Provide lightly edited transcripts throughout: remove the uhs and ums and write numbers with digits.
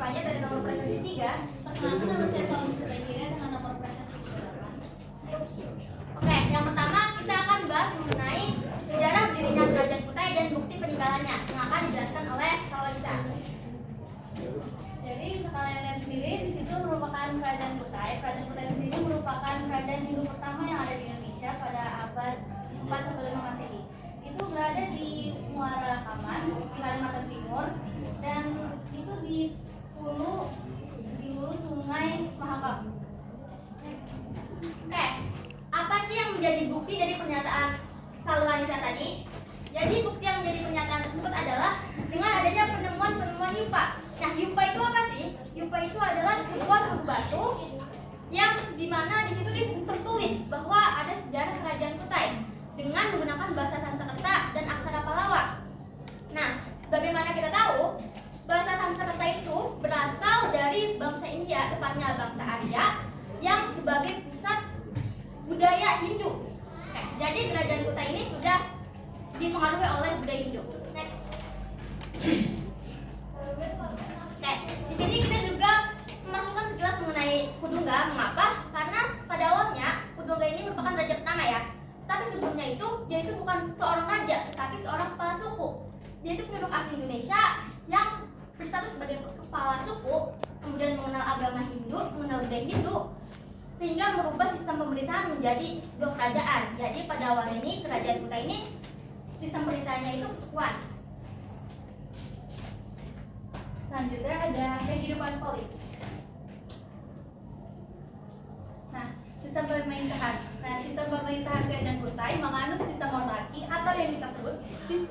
IPA-nya dari nomor presentasi 3. Perkenalkan, nama saya Solon Sukajira dengan nomor presentasi 38. Oke, yang pertama kita akan bahas mengenai sejarah berdirinya Kerajaan Kutai dan bukti peninggalannya yang akan dijelaskan oleh Kawanisa. Jadi sekalian lihat sendiri, di situ merupakan Kerajaan Kutai. Kerajaan Kutai sendiri merupakan kerajaan Hindu pertama yang ada di Indonesia pada abad 4-5 Masehi. Itu berada di Muara Rakaman, di Kalimantan Timur, dan itu di hulu Sungai Mahakam. Oke, apa sih yang menjadi bukti dari pernyataan Salwanisa tadi? Jadi bukti yang menjadi pernyataan tersebut adalah dengan adanya penemuan yupa. Nah, yupa itu apa sih? Yupa itu adalah sebuah tugu batu yang dimana di situ tertulis bahwa ada sejarah Kerajaan Kutai dengan menggunakan bahasa Sanskerta dan aksara Pallawa. Nah, bagaimana kita tahu bahasa Sanskerta itu berasal dari bangsa India, tepatnya bangsa Arya, yang sebagai pusat budaya Hindu. Jadi Kerajaan Kutai ini sudah dipengaruhi oleh budaya Hindu. Next. Di sini kita juga memasukkan sekilas mengenai Kudungga. Mengapa? Karena pada awalnya Kudungga ini merupakan raja pertama ya. Tapi sebelumnya itu dia itu bukan seorang raja, tetapi seorang kepala suku. Dia itu penduduk asli Indonesia yang berstatus sebagai kepala suku, kemudian mengenal agama Hindu, mengenal budaya Hindu, sehingga merubah sistem pemerintahan menjadi sebuah kerajaan. Jadi pada awal ini Kerajaan Kutai ini sistem pemerintahannya itu kesukuan. Selanjutnya ada kehidupan politik. Nah, sistem pemerintahan. Sistem pemerintahan Kerajaan Kutai menganut sistem monarki atau yang kita sebut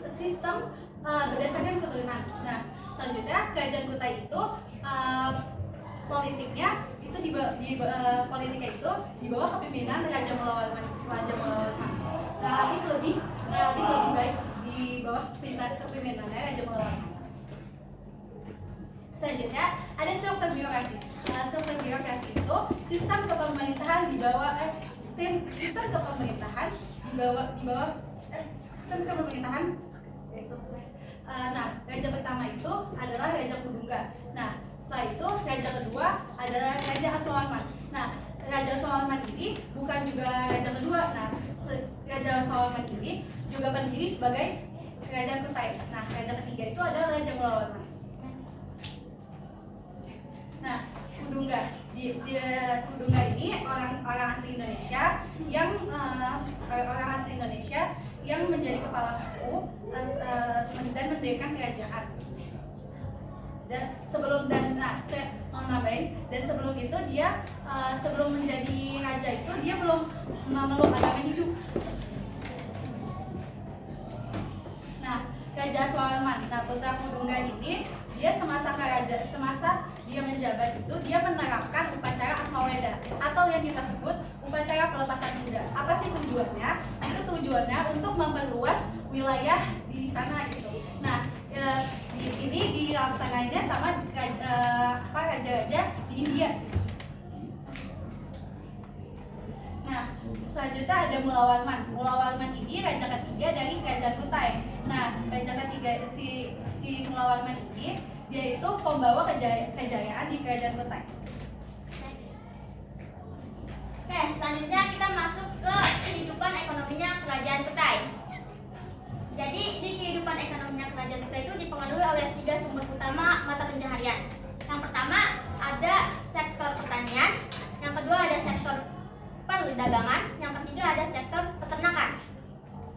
sistem berdasarkan keturunan. Nah, selanjutnya Kerajaan Kutai itu politiknya itu politiknya itu di bawah kepemimpinan Raja Mulawarman. Relatif lebih baik di bawah kepemimpinannya Raja Mulawarman. Selanjutnya ada struktur birokrasi. Struktur birokrasi itu sistem kepemerintahan di bawah sistem kepemerintahan yaitu raja pertama itu adalah Raja Kudungga. Nah, setelah itu raja kedua adalah Raja Asowarman. Nah, Raja Asowarman ini bukan juga raja kedua. Nah, Raja Asowarman ini juga berdiri sebagai Kerajaan Kutai. Nah, raja ketiga itu adalah Raja Mulawarman. Nah, Kudungga. Kudungga ini orang asli Indonesia yang menjadi kepala suku dan mendirikan kerajaan. Saya mau nambahin, dan sebelum itu dia sebelum menjadi raja itu dia belum memeluk agama Hindu. Nah, Raja Asowarman, putra Kudungga ini dia semasa dia menjabat itu dia menerapkan upacara Asmaweda atau yang kita sebut upacara pelepasan kuda. Apa sih tujuannya? Itu tujuannya untuk memperluas wilayah di sana gitu. Nah, ini dilaksanainnya sama raja-raja di India. Nah, selanjutnya ada Mulawarman. Mulawarman ini raja ketiga dari Kerajaan Kutai. Nah, raja ketiga si Mulawarman ini dia itu pembawa kejayaan di Kerajaan Kutai. Oke, selanjutnya kita masuk ke kehidupan ekonominya Kerajaan Kutai. Jadi di kehidupan ekonominya Kerajaan Kutai itu dipengaruhi oleh 3 sumber utama mata pencaharian. Yang pertama ada sektor pertanian, yang kedua ada sektor perdagangan, yang ketiga ada sektor peternakan.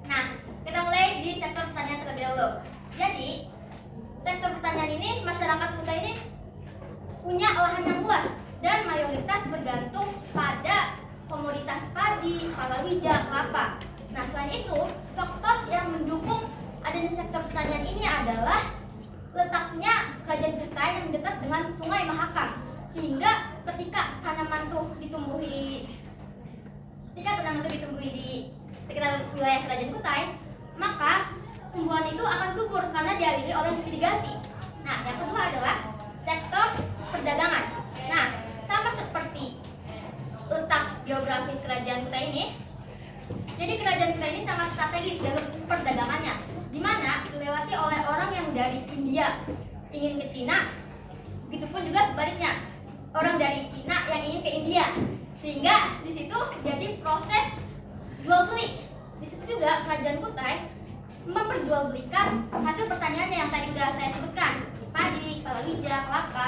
Nah, kita mulai di sektor pertanian terlebih dahulu. Jadi sektor pertanian ini, masyarakat Kutai ini punya lahan yang luas dan mayoritas bergantung pada komoditas padi, palawija, kelapa. Nah, selain itu, faktor yang mendukung adanya sektor pertanian ini adalah letaknya Kerajaan Kutai yang dekat dengan Sungai Mahakam, sehingga ketika tanaman itu ditumbuhi di sekitar wilayah Kerajaan Kutai, maka tumbuhan itu akan subur karena dialiri oleh irigasi. Nah, yang kedua adalah sektor perdagangan. Nah, sama seperti letak geografis Kerajaan Kutai ini, jadi Kerajaan Kutai ini sangat strategis dalam perdagangannya, di mana dilewati oleh orang yang dari India ingin ke Cina, Begitupun juga sebaliknya, orang dari Cina yang ingin ke India, sehingga di situ jadi proses jual beli. Di situ juga kerajaan Kutai memperjualbelikan hasil pertaniannya yang tadi sudah saya sebutkan, seperti padi, palawija, kelapa,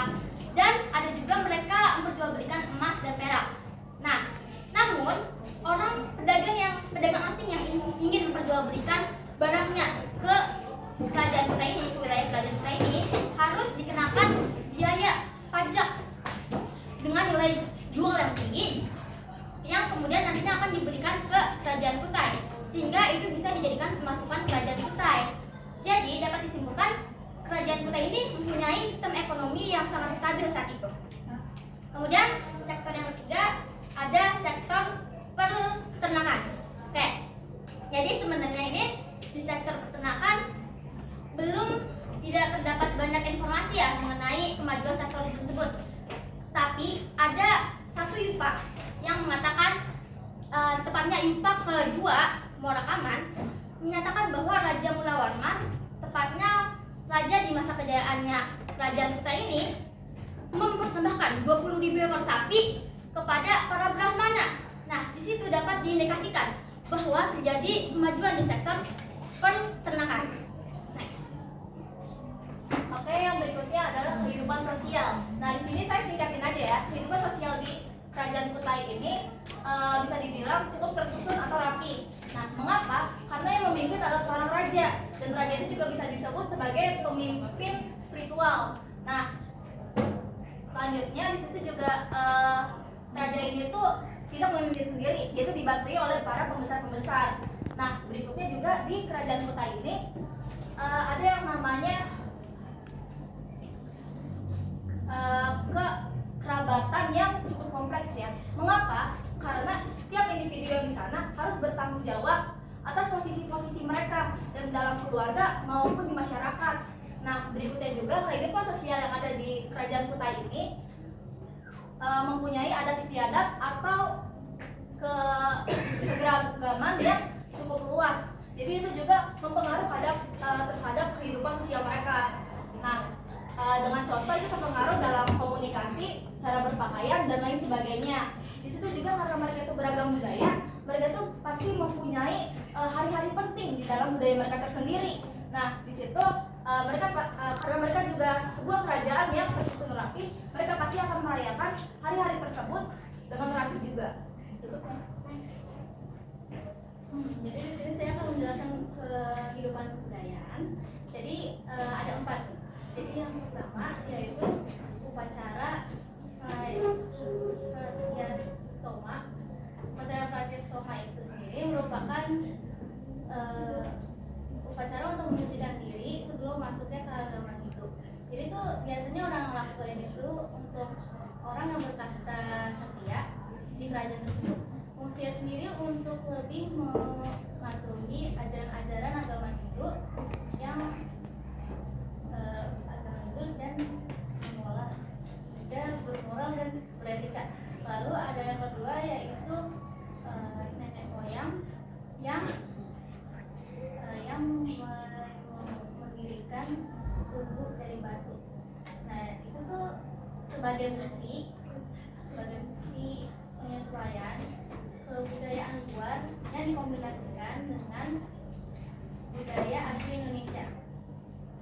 dan ada juga mereka memperjualbelikan emas dan perak. Nah, namun pedagang asing yang ingin memperjualbelikan barangnya ke kerajaan Kutai ini, ke wilayah kerajaan Kutai ini, harus dikenakan biaya pajak dengan nilai jual yang tinggi, yang kemudian nantinya akan diberikan ke kerajaan Kutai, sehingga itu bisa dijadikan pemasukan kerajaan Kutai. Jadi dapat disimpulkan kerajaan Kutai ini mempunyai sistem ekonomi yang sangat stabil saat itu. Kemudian sektor yang ketiga ada sektor peternakan. Oke, jadi sebenarnya ini di sektor peternakan tidak terdapat banyak informasi ya mengenai kemajuan sektor tersebut. Tapi ada satu yupa yang mengatakan, tepatnya yupa kedua Morakaman, menyatakan bahwa Raja Mulawarman, tepatnya raja di masa kejayaannya kerajaan Kutai ini, mempersembahkan 20.000 ekor sapi kepada para Brahmana. Nah, di situ dapat diindikasikan bahwa terjadi kemajuan di sektor peternakan. Next. Oke, yang berikutnya adalah kehidupan sosial. Nah, di sini saya singkatin aja ya. Kehidupan sosial di kerajaan Kutai ini bisa dibilang cukup tersusun atau rapi. Nah, mengapa? Karena yang memimpin adalah seorang raja, dan raja itu juga bisa disebut sebagai pemimpin spiritual. Nah, selanjutnya di situ juga raja ini tuh tidak memimpin sendiri, dia itu dibantu oleh para pembesar-pembesar. Nah, berikutnya juga di kerajaan Kutai ini ada yang namanya kekerabatan yang cukup kompleks ya. Mengapa? Karena setiap individu yang di sana harus bertanggung jawab atas posisi-posisi mereka dan dalam keluarga maupun di masyarakat. Nah, berikutnya juga kehidupan sosial yang ada di kerajaan Kutai ini mempunyai adat istiadat atau keseragaman yang cukup luas. Jadi itu juga mempengaruhi terhadap kehidupan sosial mereka. Nah, dengan contoh itu terpengaruh dalam komunikasi, cara berpakaian dan lain sebagainya. Di situ juga karena mereka itu beragam budaya, mereka itu pasti mempunyai hari-hari penting di dalam budaya mereka tersendiri. Nah, di situ karena mereka juga sebuah kerajaan yang tersusun rapi, mereka pasti akan merayakan hari-hari tersebut dengan rapi juga. Jadi di sini saya akan menjelaskan kehidupan kebudayaan. Jadi ada 4. Jadi yang pertama yaitu upacara pratyastoma. Upacara pratyastoma itu sendiri merupakan upacara untuk menyucikan diri sebelum masuknya ke agama Hindu. Jadi itu biasanya orang lakukan itu untuk orang yang berkasta satria di kerajaan tersebut. Fungsinya sendiri untuk lebih mematuhi ajaran-ajaran agama Hindu yang dan bermoral dan beretika. Lalu ada yang kedua yaitu nenek moyang yang mendirikan tubuh dari batu. Nah, itu tuh sebagai bukti penyesuaian kebudayaan luar yang dikombinasikan dengan budaya asli Indonesia.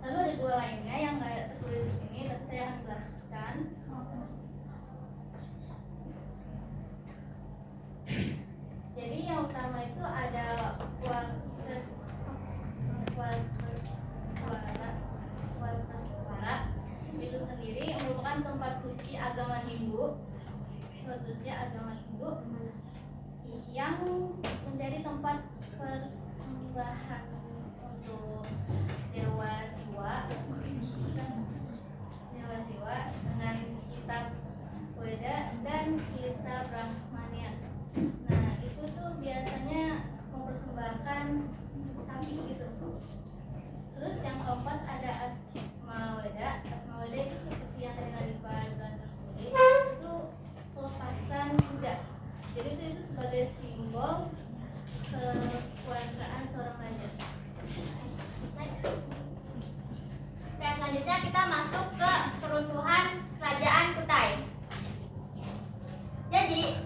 Lalu ada 2 lainnya yang nggak tertulis di sini, tapi saya akan jelaskan. Jadi yang utama itu ada Walpraswara. Itu sendiri merupakan tempat suci agama Hindu. Yang menjadi tempat persembahan untuk dewa siwa dengan kitab Weda dan kitab Brahmania. Nah, itu tuh biasanya mempersembahkan sapi gitu. Terus yang keempat ada Asmaweda. Asmaweda itu seperti yang tadi Nadifa jelaskan sendiri, itu pelepasan kuda. Jadi itu sebagai simbol kekuasaan seorang raja. selanjutnya kita masuk ke keruntuhan Kerajaan Kutai. Jadi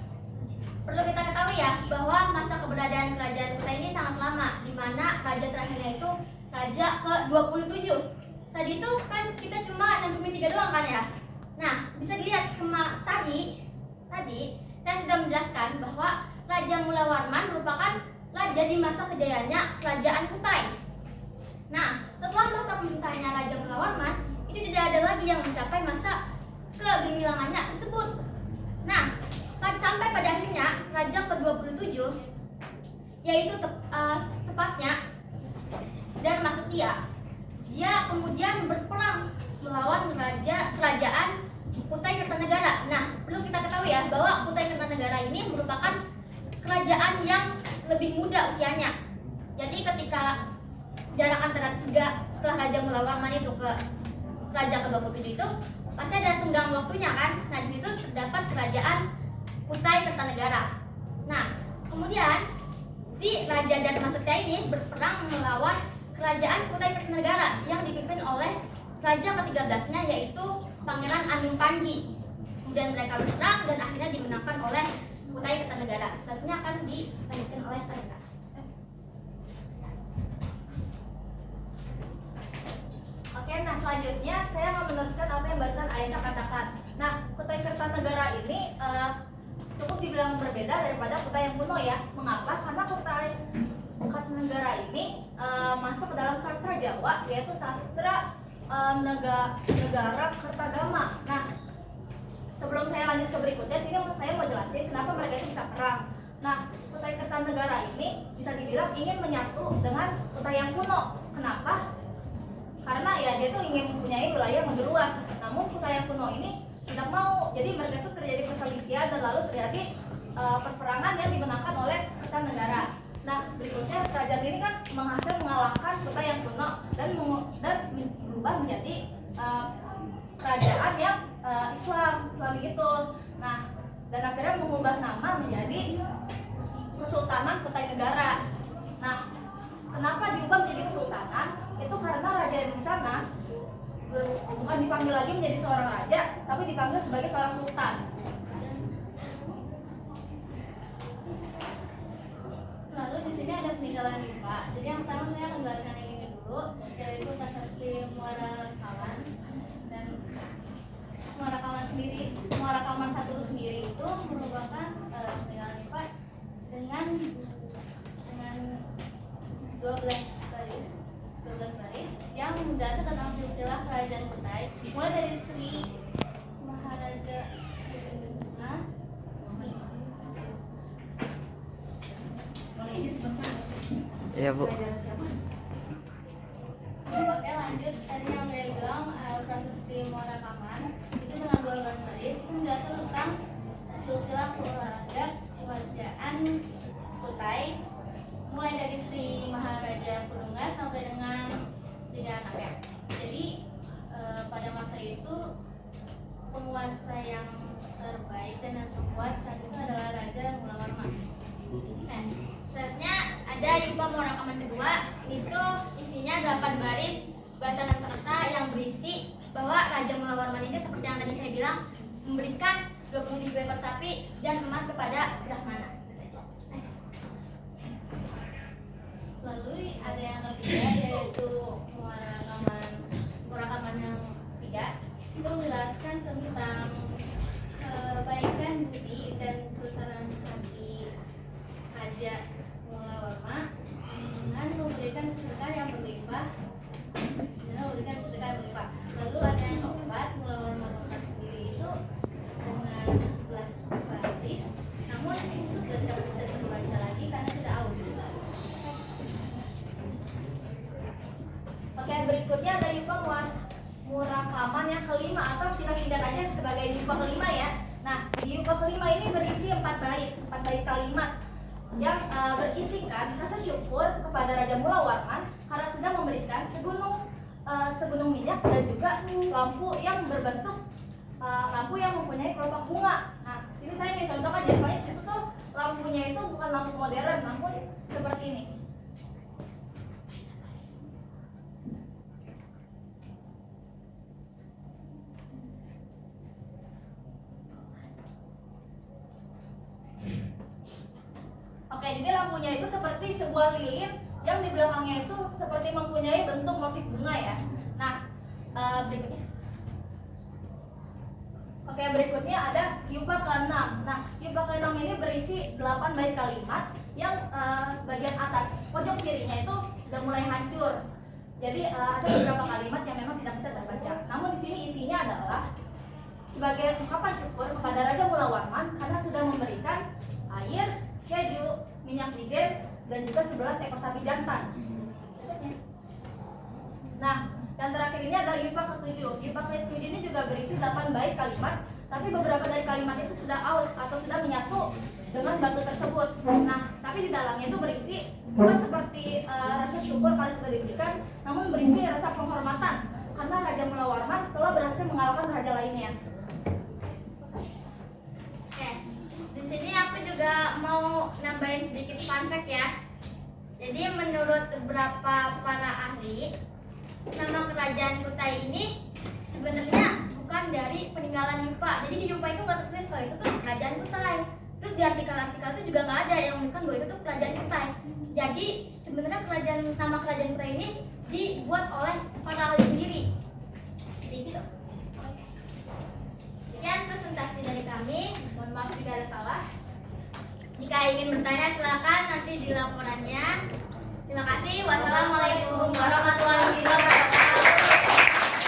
perlu kita ketahui ya bahwa masa keberadaan Kerajaan Kutai ini sangat lama, di mana raja terakhirnya itu raja ke-27. Tadi itu kan kita cuma nentuin 3 doang kan ya. Nah, bisa dilihat tadi saya sudah menjelaskan bahwa Raja Mulawarman merupakan raja di masa kejayaannya Kerajaan Kutai. Nah, setelah masa pemerintahannya Raja Mulawarman, itu tidak ada lagi yang mencapai masa kegemilangannya tersebut. Nah, sampai pada akhirnya Raja ke-27, yaitu tepatnya Dharma Setia, dia kemudian berperang melawan Kerajaan Kutai Kertanegara. Nah, perlu kita ketahui ya bahwa Kutai Kertanegara ini merupakan kerajaan yang lebih muda usianya. Jadi ketika jarak antara 3 setelah Raja Mulawarman itu ke Raja ke-27 itu pasti ada senggang waktunya kan. Nah, di situ terdapat Kerajaan Kutai Kertanegara. Nah, kemudian si Raja Dharma Setia ini berperang melawan Kerajaan Kutai Kertanegara yang dipimpin oleh Raja ke-13-nya, yaitu Pangeran Anung Panji. Kemudian mereka berperang dan akhirnya dimenangkan oleh Kutai Kertanegara. Selanjutnya akan dilanjutkan oleh Sarika. Oke, nah selanjutnya saya akan meneruskan apa yang barusan Aisyah katakan. Nah, Kutai Kertanegara ini cukup dibilang berbeda daripada Kutai yang kuno ya. Mengapa? Karena Kutai Kertanegara ini masuk ke dalam sastra Jawa, yaitu sastra negara Kertagama. Nah, sebelum saya lanjut ke berikutnya, sini saya mau jelasin kenapa mereka itu bisa perang. Nah, Kutai Kertanegara ini bisa dibilang ingin menyatu dengan Kutai yang kuno. Kenapa? Karena ya dia tuh ingin mempunyai wilayah yang lebih luas. Namun Kutai yang kuno ini tidak mau. Jadi mereka tuh terjadi perselisihan dan lalu terjadi perperangan yang dimenangkan oleh Kertanegara. Nah, berikutnya kerajaan ini kan mengalahkan Kutai yang kuno dan berubah menjadi kerajaan yang Islami gitu. Nah, dan akhirnya mengubah nama menjadi Kesultanan Kutai Negara. Nah, kenapa diubah menjadi kesultanan? Itu karena raja yang di sana bukan dipanggil lagi menjadi seorang raja, tapi dipanggil sebagai seorang sultan. Lalu di sini ada peninggalan IPA. Jadi yang pertama saya akan jelaskan yang ini dulu, yaitu Prasasti Muara Kaman. Dan Muara Kaman satu sendiri itu merupakan peninggalan IPA dengan 12 baris yang mendatar tentang silsilah kerajaan Kutai, mulai dari Sri Maharaja Nah, Iya Bu. Oke, lanjut. Tadi yang saya bilang Prasasti Muara Kaman itu dengan 12 baris itu menjelaskan tentang silsilah keluarga kerajaan Kutai, mulai dari Sri Maharaja Pudunggas sampai dengan 3 anaknya. Jadi pada masa itu penguasa yang terbaik dan yang terkuat saat itu adalah Raja Mulawarman. Nah, selanjutnya ada Yupa Muara Kaman kedua. Itu isinya 8 baris bata dan serta yang berisi bahwa Raja Mulawarman ini seperti yang tadi saya bilang memberikan 20.000 ekor sapi dan emas kepada Brahmana. Next. Lalu ada yang ketiga, yaitu Muara Kaman yang 3. Itu menjelaskan tentang kebaikan budi dan kebesaran hati Raja Mulawarman dengan memberikan sedekah yang berlimpah. Lalu ada yang keempat, Mulawarman keempat sendiri itu dengan 11 baris, namun itu sudah tidak bisa terbaca lagi karena sudah aus. Oke, berikutnya ada Yupa Muara Kaman yang kelima, atau kita singkat aja sebagai Yupa kelima ya. Nah, di Yupa kelima ini berisi 4 bait kalimat yang berisikan rasa syukur kepada Raja Mulawarman karena sudah memberikan segunung minyak dan juga lampu yang berbentuk lampu yang mempunyai kelopak bunga. Nah, sini saya ingin contoh aja, soalnya situ tuh lampunya itu bukan lampu modern, namun seperti ini. lampunya itu seperti sebuah lilin yang di belakangnya itu seperti mempunyai bentuk motif bunga ya. Nah, berikutnya. Oke, berikutnya ada yupa ke-6. Nah, yupa ke-6 ini berisi 8 bait kalimat yang bagian atas pojok kirinya itu sudah mulai hancur. Jadi ada beberapa kalimat yang memang tidak bisa terbaca. Namun di sini isinya adalah sebagai ungkapan syukur kepada Raja Mulawarman karena sudah memberikan air, keju, minyak wijen, dan juga 11 ekor sapi jantan. Nah, yang terakhir ini adalah yupa ke-7. Yupa ke-7 ini juga berisi 8 bait kalimat, tapi beberapa dari kalimat itu sudah aus atau sudah menyatu dengan batu tersebut. Nah, tapi di dalamnya itu berisi bukan seperti rasa syukur karena sudah diberikan, namun berisi rasa penghormatan karena Raja Mulawarman telah berhasil mengalahkan raja lainnya. Oke, di sini aku juga mau nambahin sedikit fun fact ya. Jadi menurut beberapa para ahli, nama kerajaan Kutai ini sebenarnya bukan dari peninggalan Yupa. Jadi di Yupa itu nggak tertulis kalau itu tuh kerajaan Kutai. Terus di artikel-artikel itu juga nggak ada yang menuliskan bahwa itu tuh kerajaan Kutai. Jadi sebenarnya nama kerajaan Kutai ini dibuat oleh para ahli sendiri. Jadi gitu. Sekian presentasi dari kami. Mohon maaf jika ada salah. Jika ingin bertanya silakan nanti di laporannya. Terima kasih. Wassalamualaikum warahmatullahi wabarakatuh.